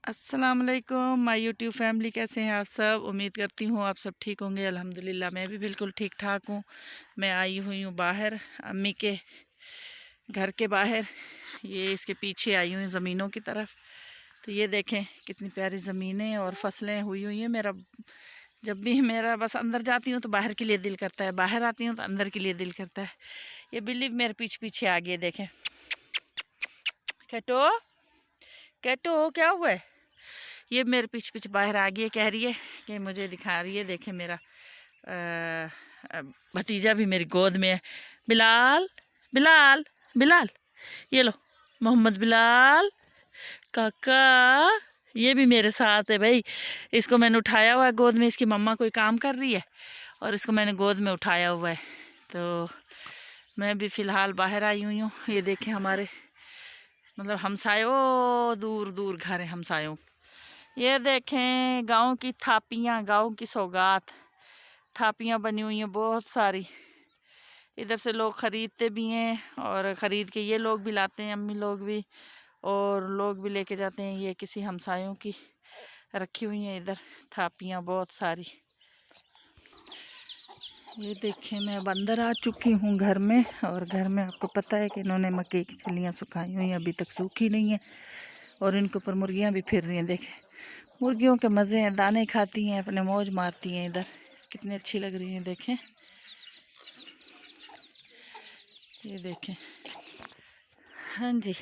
अस्सलाम वालेकुम my YouTube family, कैसे हैं आप सब। उम्मीद करती हूँ आप सब ठीक होंगे। अल्हम्दुलिल्लाह मैं भी बिल्कुल ठीक ठाक हूँ। मैं आई हुई हूँ बाहर, अम्मी के घर के बाहर। ये इसके पीछे आई हुई ज़मीनों की तरफ। तो ये देखें कितनी प्यारी ज़मीनें और फसलें हुई हुई हैं। जब भी मेरा बस अंदर जाती हूँ तो बाहर के लिए दिल करता है, बाहर आती हूँ तो अंदर के लिए दिल करता है। ये बिल्ली मेरे पीछे पीछे आ गई, देखें। कैटो कैटो क्या हुआ है? ये मेरे पीछे पीछे बाहर आ गई है, कह रही है कि मुझे दिखा रही है। देखे मेरा भतीजा भी मेरी गोद में है। बिलाल बिलाल बिलाल, ये लो मोहम्मद बिलाल काका, ये भी मेरे साथ है भाई। इसको मैंने उठाया हुआ है गोद में, इसकी मम्मा कोई काम कर रही है और इसको मैंने गोद में उठाया हुआ है। तो मैं भी फ़िलहाल बाहर आई हुई हूँ। ये देखें हमारे मतलब हमसायों, दूर दूर घर है हमसायों। ये देखें गांव की थापियाँ, गांव की सौगात। थापियाँ बनी हुई हैं बहुत सारी। इधर से लोग ख़रीदते भी हैं और ख़रीद के ये लोग भी लाते हैं, अम्मी लोग भी और लोग भी लेके जाते हैं। ये किसी हमसायों की रखी हुई हैं इधर थापियाँ बहुत सारी। ये देखें मैं बंदर आ चुकी हूँ घर में, और घर में आपको पता है कि इन्होंने मक्के की छलियाँ सुखाई हुई हैं, अभी तक सूखी नहीं है। और इनके ऊपर मुर्गियाँ भी फिर रही हैं। देखें मुर्गियों के मज़े हैं, दाने खाती हैं, अपने मौज मारती हैं। इधर कितनी अच्छी लग रही हैं, देखें। ये देखें, हाँ जी,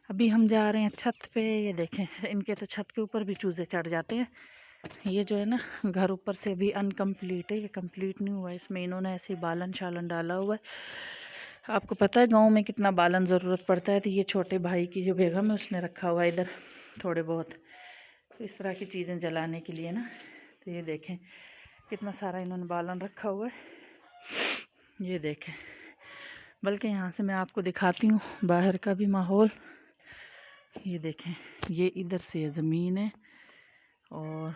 अभी हम जा रहे हैं छत पे। ये देखें इनके तो छत के ऊपर भी चूज़े चढ़ जाते हैं। ये जो है ना घर ऊपर से भी अनकम्प्लीट है, ये कंप्लीट नहीं हुआ है। इसमें इन्होंने ऐसे बालन शालन डाला हुआ है। आपको पता है गांव में कितना बालन ज़रूरत पड़ता है। तो ये छोटे भाई की जो बेगम है उसने रखा हुआ है इधर थोड़े बहुत, तो इस तरह की चीज़ें जलाने के लिए ना। तो ये देखें कितना सारा इन्होंने बालन रखा हुआ है। ये देखें, बल्कि यहाँ से मैं आपको दिखाती हूँ बाहर का भी माहौल। ये देखें ये इधर से ज़मीन है और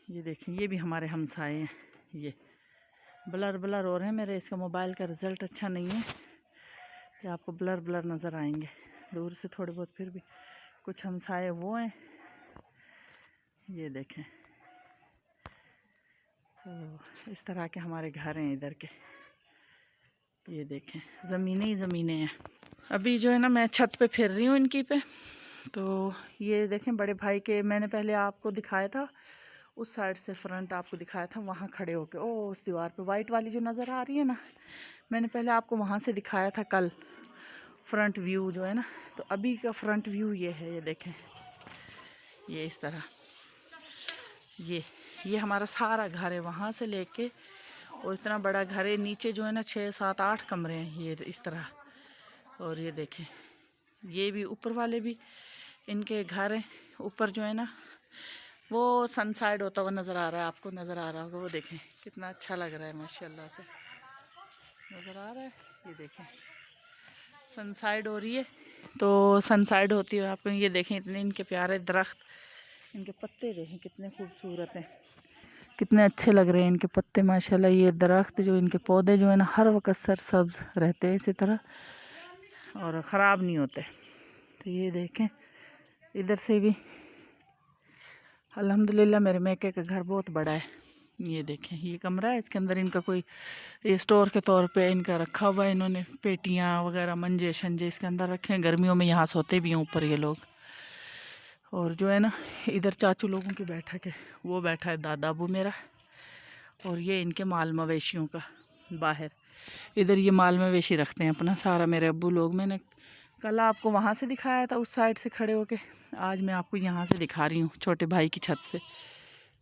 ये देखें ये भी हमारे हमसाए हैं। ये ब्लर ब्लर हो रहे हैं मेरे, इसका मोबाइल का रिज़ल्ट अच्छा नहीं है कि आपको ब्लर ब्लर नज़र आएंगे दूर से थोड़े बहुत, फिर भी कुछ हमसाए वो हैं। ये देखें तो इस तरह के हमारे घर हैं इधर के। ये देखें ज़मीनें ही ज़मीनें हैं। अभी जो है ना मैं छत पे फिर रही हूँ इनकी पे। तो ये देखें बड़े भाई के, मैंने पहले आपको दिखाया था उस साइड से, फ्रंट आपको दिखाया था वहाँ खड़े होके, ओ उस दीवार पे वाइट वाली जो नज़र आ रही है ना, मैंने पहले आपको वहाँ से दिखाया था कल फ्रंट व्यू जो है ना। तो अभी का फ्रंट व्यू ये है। ये देखें ये इस तरह, ये हमारा सारा घर है वहाँ से लेके, और इतना बड़ा घर है। नीचे जो है ना 6 7 8 कमरे हैं ये इस तरह। और ये देखें ये भी ऊपर वाले भी इनके घर हैं। ऊपर जो है ना वो सनसाइड होता हुआ नज़र आ रहा है, आपको नज़र आ रहा होगा। वो देखें कितना अच्छा लग रहा है, माशाल्लाह से नज़र आ रहा है। ये देखें सनसाइड हो रही है, तो सनसाइड होती है आपको। ये देखें इतने इनके प्यारे दरख्त, इनके पत्ते देखें कितने खूबसूरत हैं, कितने अच्छे लग रहे हैं इनके पत्ते माशाल्लाह। ये दरख्त जो इनके पौधे जो है ना हर वक्त सरसब्ज रहते हैं इसी तरह और ख़राब नहीं होते। तो ये देखें इधर से भी अल्हम्दुलिल्लाह मेरे मेके का घर बहुत बड़ा है। ये देखें ये कमरा है, इसके अंदर इनका कोई ये स्टोर के तौर पे इनका रखा हुआ है। इन्होंने पेटियाँ वगैरह मंजे शंजे इसके अंदर रखे हैं। गर्मियों में यहाँ सोते भी हैं ऊपर ये लोग। और जो है ना इधर चाचू लोगों की बैठक है, वो बैठा है दादा अबू मेरा, और ये इनके माल मवेशियों का बाहर। इधर ये माल मवेशी रखते हैं अपना सारा मेरे अब्बू लोग। मैंने कल आपको वहाँ से दिखाया था उस साइड से खड़े होके, आज मैं आपको यहाँ से दिखा रही हूँ छोटे भाई की छत से।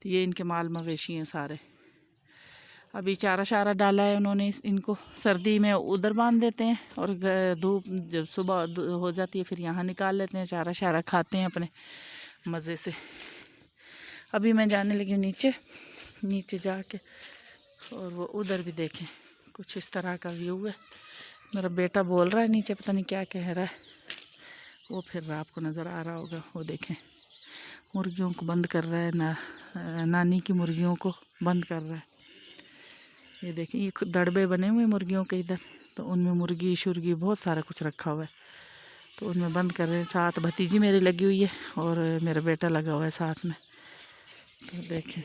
तो ये इनके माल मवेशी हैं सारे। अभी चारा शारा डाला है उन्होंने इनको, सर्दी में उधर बांध देते हैं और धूप जब सुबह हो जाती है फिर यहाँ निकाल लेते हैं, चारा शारा खाते हैं अपने मज़े से। अभी मैं जाने लगी हूँ नीचे, नीचे जाके, और वो उधर भी देखें कुछ इस तरह का व्यू है। मेरा बेटा बोल रहा है नीचे, पता नहीं क्या कह रहा है, वो फिर रहा आपको नज़र आ रहा होगा। वो देखें मुर्गियों को बंद कर रहा है ना, नानी की मुर्गियों को बंद कर रहा है। ये देखें ये दड़बे बने हुए मुर्गियों के इधर, तो उनमें मुर्गी शुर्गी बहुत सारा कुछ रखा हुआ है। तो उनमें बंद कर रहे हैं। साथ भतीजी मेरी लगी हुई है और मेरा बेटा लगा हुआ है साथ में। तो देखें,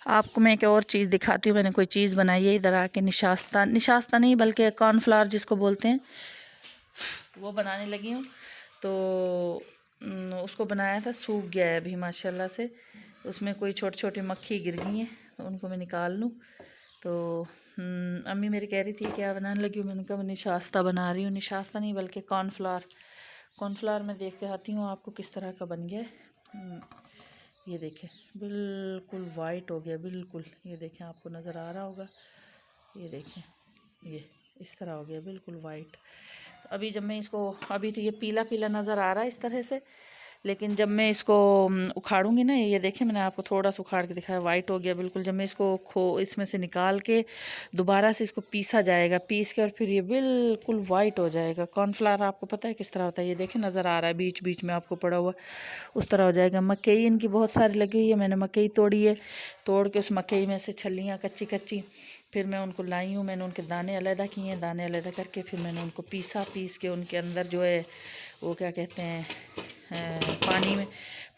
आपको मैं एक और चीज़ दिखाती हूँ। मैंने कोई चीज़ बनाई है इधर आके, निशास्ता, निशास्ता नहीं बल्कि कॉर्नफ्लावर जिसको बोलते हैं, वो बनाने लगी हूँ। तो उसको बनाया था, सूख गया है अभी माशाल्लाह से। उसमें कोई छोटी छोटी मक्खी गिर गई हैं, तो उनको मैं निकाल लूँ। तो अम्मी मेरी कह रही थी क्या बनाने लगी हूँ, मैंने कहा निशास्ता बना रही हूँ। निशास्ता नहीं बल्कि कॉर्नफ्लावर। कॉर्नफ्लावर मैं देख के आती हूँ आपको किस तरह का बन गया है। ये देखें, बिल्कुल वाइट हो गया, बिल्कुल। ये देखें, आपको नज़र आ रहा होगा, ये देखें, ये इस तरह हो गया, बिल्कुल वाइट। तो अभी जब मैं इसको, अभी तो ये पीला पीला नज़र आ रहा है इस तरह से, लेकिन जब मैं इसको उखाड़ूंगी ना, ये देखें मैंने आपको थोड़ा सा उखाड़ के दिखाया, वाइट हो गया बिल्कुल। जब मैं इसको इसमें से निकाल के दोबारा से इसको पीसा जाएगा, पीस के और फिर ये बिल्कुल वाइट हो जाएगा। कॉर्नफ्लावर आपको पता है किस तरह होता है, ये देखें नज़र आ रहा है बीच बीच में आपको पड़ा हुआ, उस तरह हो जाएगा। मकई इनकी बहुत सारी लगी हुई है, मैंने मकई तोड़ी है, तोड़ के उस मकई में से छलियाँ कच्ची कच्ची फिर मैं उनको लाई हूँ। मैंने उनके दाने अलग किए हैं, दाने अलग करके फिर मैंने उनको पीस के उनके अंदर जो है वो क्या कहते हैं, पानी में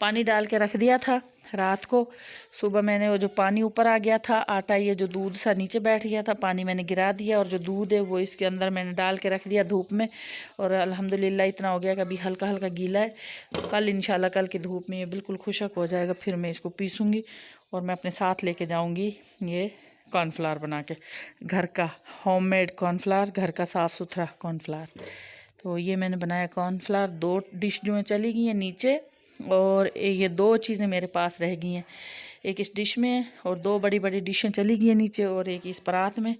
पानी डाल के रख दिया था रात को। सुबह मैंने वो जो पानी ऊपर आ गया था, आटा ये जो दूध सा नीचे बैठ गया था, पानी मैंने गिरा दिया और जो दूध है वो इसके अंदर मैंने डाल के रख दिया धूप में। और अल्हम्दुलिल्लाह इतना हो गया कि अभी हल्का हल्का गीला है। तो कल इंशाल्लाह, कल की धूप में ये बिल्कुल खुशक हो जाएगा। फिर मैं इसको पीसूँगी और मैं अपने साथ लेके जाऊँगी ये कॉर्नफ्लावर बना के, घर का होममेड कॉर्नफ्लावर, घर का साफ़ सुथरा कॉर्नफ्लावर। तो ये मैंने बनाया कॉर्नफ्लावर। 2 डिश जो है चली गई हैं नीचे, और ये 2 चीज़ें मेरे पास रह गई हैं, एक इस डिश में और 2 बड़ी बड़ी डिशें चली गई हैं नीचे और एक इस परात में।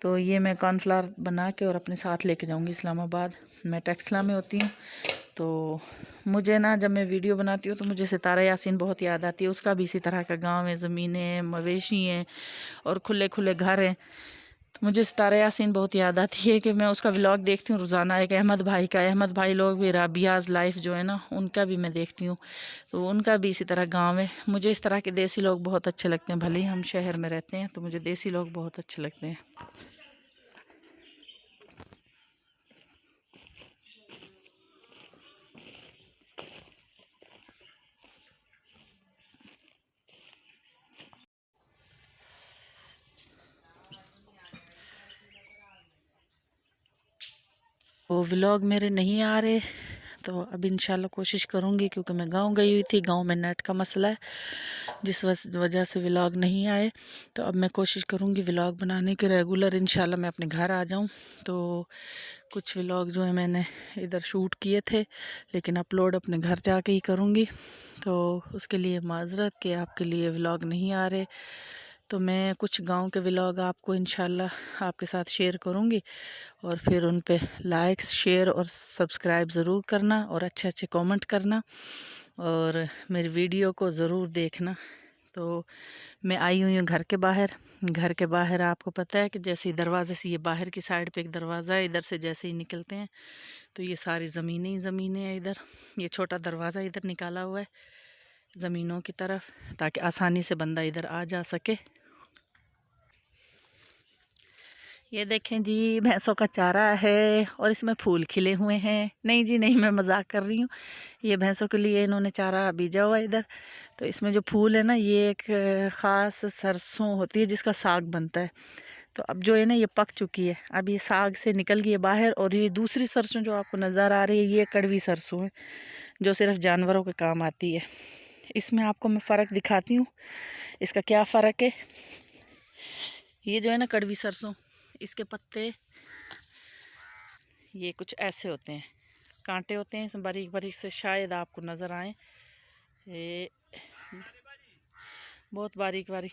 तो ये मैं कॉर्नफ्लावर बना के और अपने साथ लेके जाऊंगी इस्लामाबाद। मैं टेक्सला में होती हूँ, तो मुझे ना जब मैं वीडियो बनाती हूँ तो मुझे सितारा यासीन बहुत याद आती है। उसका भी इसी तरह का गांव है, ज़मीनें हैं, मवेशी हैं और खुले खुले घर हैं। तो मुझे सितारा यासीन बहुत याद आती है कि मैं उसका व्लॉग देखती हूँ रोज़ाना। एक अहमद भाई का, अहमद भाई लोग भी, राबियाज़ लाइफ जो है ना, उनका भी मैं देखती हूँ। तो उनका भी इसी तरह गांव है। मुझे इस तरह के देसी लोग बहुत अच्छे लगते हैं, भले ही हम शहर में रहते हैं, तो मुझे देसी लोग बहुत अच्छे लगते हैं। वो व्लॉग मेरे नहीं आ रहे, तो अब इंशाल्लाह कोशिश करूँगी, क्योंकि मैं गांव गई हुई थी, गांव में नेट का मसला है जिस वजह से व्लॉग नहीं आए। तो अब मैं कोशिश करूँगी व्लॉग बनाने के रेगुलर, इंशाल्लाह मैं अपने घर आ जाऊँ। तो कुछ व्लॉग जो है मैंने इधर शूट किए थे, लेकिन अपलोड अपने घर जाके ही करूँगी। तो उसके लिए माज़रत कि आपके लिए व्लॉग नहीं आ रहे। तो मैं कुछ गांव के व्लॉग आपको इंशाल्लाह आपके साथ शेयर करूँगी, और फिर उन पे लाइक्स, शेयर और सब्सक्राइब ज़रूर करना और अच्छे अच्छे कमेंट करना, और मेरी वीडियो को ज़रूर देखना। तो मैं आई हुई हूँ घर के बाहर। घर के बाहर आपको पता है कि जैसे ही दरवाजे से, ये बाहर की साइड पे एक दरवाज़ा है, इधर से जैसे ही निकलते हैं तो ये सारी ज़मीनें ही ज़मीनें हैं। इधर ये छोटा दरवाज़ा इधर निकाला हुआ है ज़मीनों की तरफ, ताकि आसानी से बंदा इधर आ जा सके। ये देखें जी, भैंसों का चारा है और इसमें फूल खिले हुए हैं। नहीं जी नहीं, मैं मजाक कर रही हूँ। ये भैंसों के लिए इन्होंने चारा बीजा हुआ है इधर। तो इसमें जो फूल है ना, ये एक ख़ास सरसों होती है जिसका साग बनता है। तो अब जो है ना, ये पक चुकी है, अब ये साग से निकल गई है बाहर। और ये दूसरी सरसों जो आपको नज़र आ रही है, ये कड़वी सरसों है जो सिर्फ जानवरों के काम आती है। इसमें आपको मैं फ़र्क दिखाती हूँ, इसका क्या फ़र्क है। ये जो है ना कड़वी सरसों, इसके पत्ते ये कुछ ऐसे होते हैं, कांटे होते हैं इसमें बारीक बारीक से, शायद आपको नज़र आए। ये बहुत बारीक बारीक,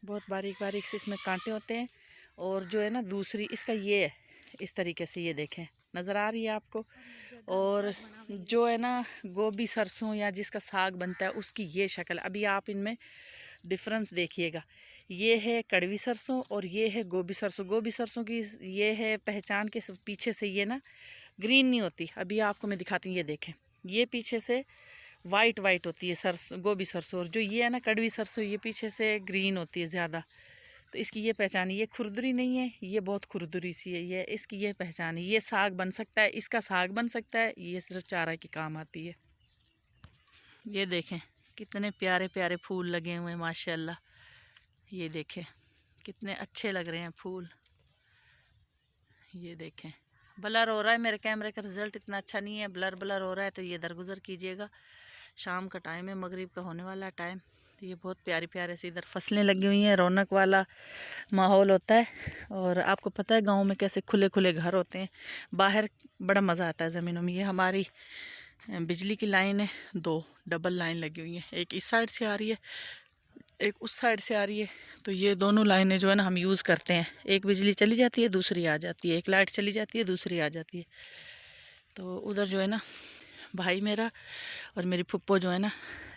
बहुत बारीक बारीक से इसमें कांटे होते हैं। और जो है ना दूसरी इसका ये है, इस तरीके से, ये देखें नज़र आ रही है आपको। और जो है ना गोभी सरसों या जिसका साग बनता है, उसकी ये शक्ल। अभी आप इनमें डिफरेंस देखिएगा, ये है कड़वी सरसों और ये है गोभी सरसों। गोभी सरसों की ये है पहचान के पीछे से ये ना ग्रीन नहीं होती। अभी आपको मैं दिखाती हूँ, ये देखें, ये पीछे से वाइट वाइट होती है सरसों, गोभी सरसों। और जो ये है ना कड़वी सरसों, ये पीछे से ग्रीन होती है ज़्यादा। तो इसकी ये पहचान, ये खुरदुरी नहीं है, ये बहुत खुरदुरी सी है, ये इसकी ये पहचान है। ये साग बन सकता है, इसका साग बन सकता है, ये सिर्फ चारा के काम आती है। ये देखें कितने प्यारे प्यारे फूल लगे हुए हैं माशाल्लाह। ये देखें कितने अच्छे लग रहे हैं फूल। ये देखें ब्लर हो रहा है, मेरे कैमरे का रिज़ल्ट इतना अच्छा नहीं है, ब्लर ब्लर हो रहा है, तो ये दरगुजर कीजिएगा। शाम का टाइम है, मगरिब का होने वाला टाइम। तो ये बहुत प्यारी प्यारे से इधर फसलें लगी हुई हैं, रौनक वाला माहौल होता है। और आपको पता है गांव में कैसे खुले खुले घर होते हैं, बाहर बड़ा मज़ा आता है ज़मीनों में। ये हमारी बिजली की लाइन है, 2 डबल लाइन लगी हुई हैं, एक इस साइड से आ रही है, एक उस साइड से आ रही है। तो ये दोनों लाइनें जो है ना हम यूज़ करते हैं, एक बिजली चली जाती है दूसरी आ जाती है, एक लाइट चली जाती है दूसरी आ जाती है। तो उधर जो है ना भाई मेरा और मेरी फुप्पो जो है ना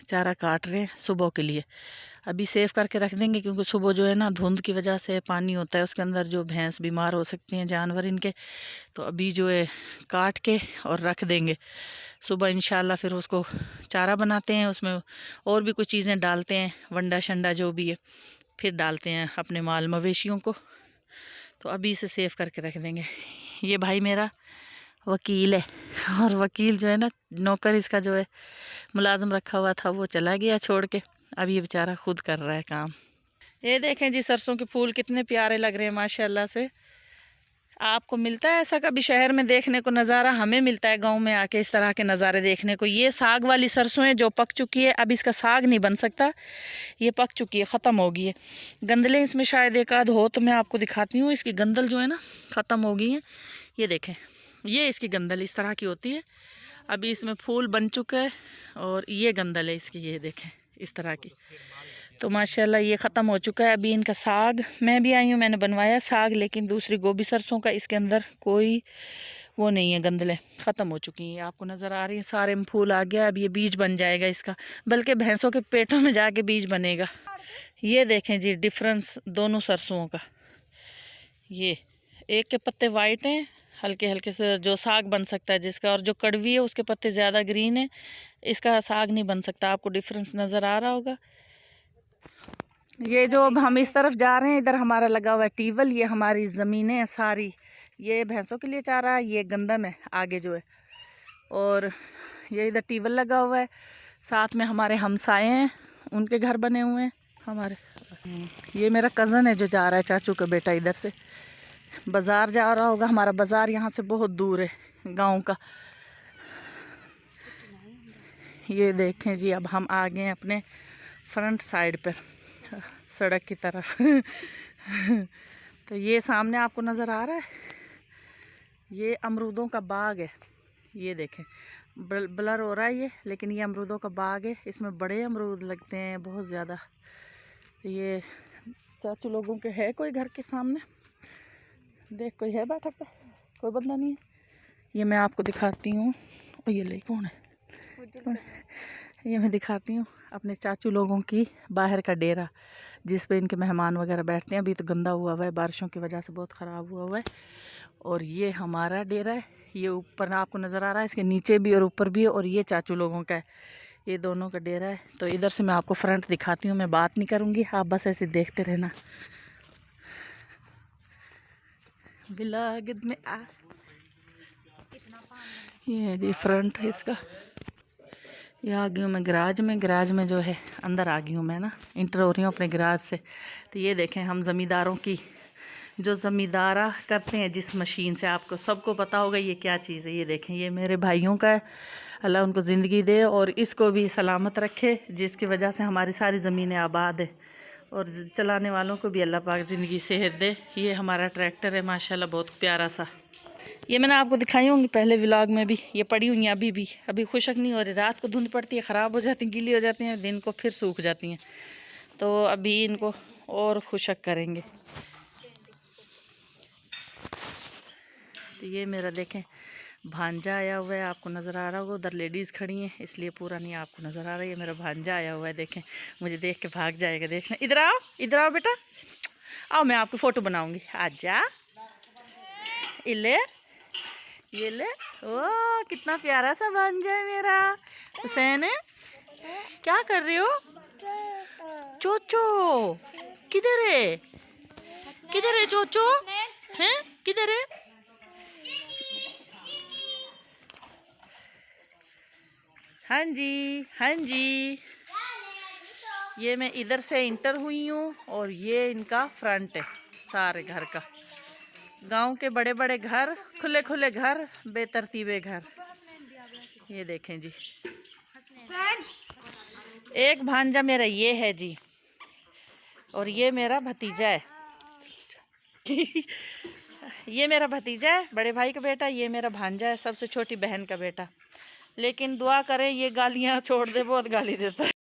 चारा काट रहे हैं सुबह के लिए। अभी सेव करके रख देंगे क्योंकि सुबह जो है ना धुंध की वजह से पानी होता है उसके अंदर, जो भैंस बीमार हो सकती हैं जानवर इनके। तो अभी जो है काट के और रख देंगे, सुबह इंशाल्लाह फिर उसको चारा बनाते हैं, उसमें और भी कुछ चीज़ें डालते हैं, वंडा शंडा जो भी है, फिर डालते हैं अपने माल मवेशियों को। तो अभी इसे सेव करके रख देंगे। ये भाई मेरा वकील है, और वकील जो है ना नौकर इसका जो है मुलाजिम रखा हुआ था वो चला गया छोड़ के, अब ये बेचारा खुद कर रहा है काम। ये देखें जी सरसों के फूल कितने प्यारे लग रहे हैं माशाल्लाह से। आपको मिलता है ऐसा कभी शहर में देखने को नज़ारा? हमें मिलता है गांव में आके इस तरह के नज़ारे देखने को। ये साग वाली सरसों है जो पक चुकी है, अब इसका साग नहीं बन सकता, ये पक चुकी है, ख़त्म हो गई है। गंदलें इसमें शायद एक आध हो तो मैं आपको दिखाती हूँ। इसकी गंदल जो है ना ख़त्म हो गई है। ये देखें ये इसकी गंदल इस तरह की होती है। अभी इसमें फूल बन चुका है और ये गंदल है इसकी, ये देखें इस तरह की। तो माशाल्लाह ये ख़त्म हो चुका है। अभी इनका साग मैं भी आई हूँ, मैंने बनवाया साग, लेकिन दूसरी गोभी सरसों का इसके अंदर कोई वो नहीं है, गंदलें ख़त्म हो चुकी हैं। आपको नज़र आ रही है सारे में फूल आ गया। अब ये बीज बन जाएगा इसका, बल्कि भैंसों के पेटों में जाके बीज बनेगा। ये देखें जी डिफरेंस दोनों सरसों का। ये एक के पत्ते वाइट हैं हल्के हल्के से, जो साग बन सकता है जिसका, और जो कड़वी है उसके पत्ते ज़्यादा ग्रीन है, इसका साग नहीं बन सकता। आपको डिफरेंस नज़र आ रहा होगा। ये जो अब हम इस तरफ जा रहे हैं, इधर हमारा लगा हुआ है ट्यूबवेल, ये हमारी ज़मीनें हैं सारी, ये भैंसों के लिए चारा है, ये गंदम है आगे जो है, और ये इधर ट्यूबवेल लगा हुआ है। साथ में हमारे हमसाए हैं, उनके घर बने हुए हैं हमारे। ये मेरा कज़न है जो जा रहा है, चाचू का बेटा, इधर से बाज़ार जा रहा होगा। हमारा बाज़ार यहाँ से बहुत दूर है गांव का। ये देखें जी अब हम आ गए हैं अपने फ्रंट साइड पर, सड़क की तरफ। तो ये सामने आपको नज़र आ रहा है, ये अमरूदों का बाग है। ये देखें ब्लर हो रहा है ये, लेकिन ये अमरूदों का बाग है, इसमें बड़े अमरूद लगते हैं बहुत ज़्यादा। ये चाचू लोगों के है कोई घर के सामने, देख कोई है बैठा पे, कोई बंदा नहीं है। ये मैं आपको दिखाती हूँ, ये ले कौन है, ये मैं दिखाती हूँ अपने चाचू लोगों की बाहर का डेरा, जिस पे इनके मेहमान वगैरह बैठते हैं। अभी तो गंदा हुआ हुआ है, बारिशों की वजह से बहुत ख़राब हुआ हुआ है। और ये हमारा डेरा है, ये ऊपर आपको नज़र आ रहा है, इसके नीचे भी और ऊपर भी, और ये चाचू लोगों का है, ये दोनों का डेरा है। तो इधर से मैं आपको फ्रंट दिखाती हूँ, मैं बात नहीं करूँगी, आप बस ऐसे देखते रहना। बिलागद में आ, ये जी फ्रंट है इसका। ये आ गई हूँ मैं गराज में, गराज में जो है अंदर आ गई हूँ मैं ना, इंटर हो रही हूँ अपने गराज से। तो ये देखें हम ज़मींदारों की, जो ज़मींदारा करते हैं जिस मशीन से, आपको सबको पता होगा ये क्या चीज़ है। ये देखें ये मेरे भाइयों का है, अल्लाह उनको ज़िंदगी दे और इसको भी सलामत रखे, जिसकी वजह से हमारी सारी ज़मीनें आबाद है, और चलाने वालों को भी अल्लाह पाक ज़िंदगी सेहत दे। ये हमारा ट्रैक्टर है माशाल्लाह बहुत प्यारा सा। ये मैंने आपको दिखाई होंगी पहले व्लॉग में भी, ये पड़ी हुई हैं अभी खुशक नहीं हो रही। रात को धुंध पड़ती है, ख़राब हो जाती हैं, गीली हो जाती हैं, दिन को फिर सूख जाती हैं। तो अभी इनको और खुशक करेंगे। तो ये मेरा देखें भांजा आया हुआ है, आपको नज़र आ रहा होगा, उधर लेडीज़ खड़ी हैं इसलिए पूरा नहीं आपको नज़र आ रहा है। ये मेरा भांजा आया हुआ है, देखें मुझे देख के भाग जाएगा। देखना, इधर आओ बेटा, आओ मैं आपकी फ़ोटो बनाऊँगी, आजा इले, ये ले। ओ कितना प्यारा सा भांजा है मेरा हुसैन। क्या कर रहे हो? चोचो किधर है? किधर है चोचो? हैं किधर है? हाँ जी, हाँ जी। ये मैं इधर से इंटर हुई हूँ और ये इनका फ्रंट है सारे घर का। गांव के बड़े बड़े घर, खुले खुले घर, बेतरतीबे घर। ये देखें जी, एक भांजा मेरा ये है जी, और ये मेरा भतीजा है। ये मेरा भतीजा है, बड़े भाई का बेटा। ये मेरा भांजा है, सबसे छोटी बहन का बेटा। लेकिन दुआ करें ये गालियाँ छोड़ दे, बहुत गाली देता है।